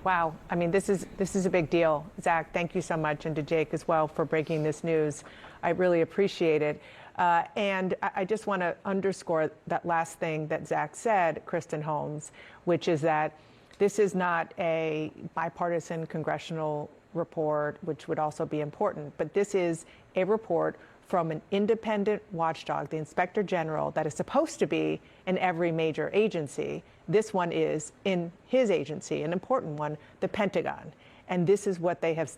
Wow. I mean, this is a big deal. Zach, thank you so much, and to Jake as well for breaking this news. I really appreciate it. And I just want to underscore that last thing that Zach said, Kristen Holmes, which is that this is not a bipartisan congressional report, which would also be important, but this is a report from an independent watchdog, the Inspector General, that is supposed to be in every major agency. This one is in his agency, an important one, the Pentagon. And this is what they have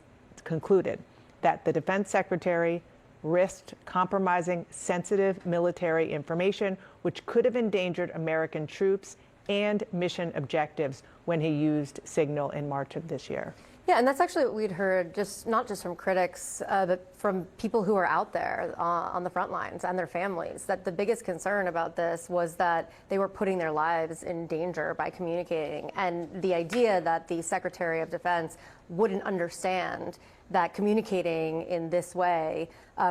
concluded, that the Defense Secretary risked compromising sensitive military information, which could have endangered American troops and mission objectives when he used Signal in March of this year. Yeah, and that's actually what we'd heard, not just from critics, but from people who are out there on the front lines and their families, that the biggest concern about this was that they were putting their lives in danger by communicating. And the idea that the Secretary of Defense wouldn't understand that communicating in this way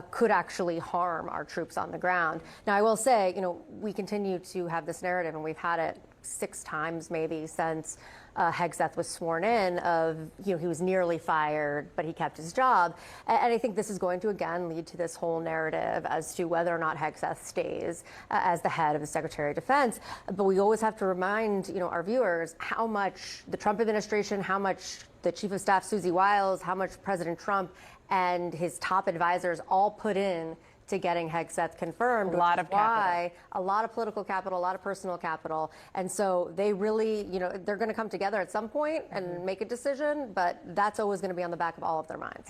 could actually harm our troops on the ground. Now, I will say, we continue to have this narrative, and we've had it 6 times maybe since Hegseth was sworn in, of he was nearly fired, but he kept his job. And I think this is going to again lead to this whole narrative as to whether or not Hegseth stays as the head of the Secretary of Defense. But we always have to remind our viewers how much the Trump administration, how much the Chief of Staff Susie Wiles, how much President Trump and his top advisors all put in to getting Hegseth confirmed. A lot of capital. A lot of political capital, a lot of personal capital. And so they really, they're going to come together at some point and make a decision, but that's always going to be on the back of all of their minds.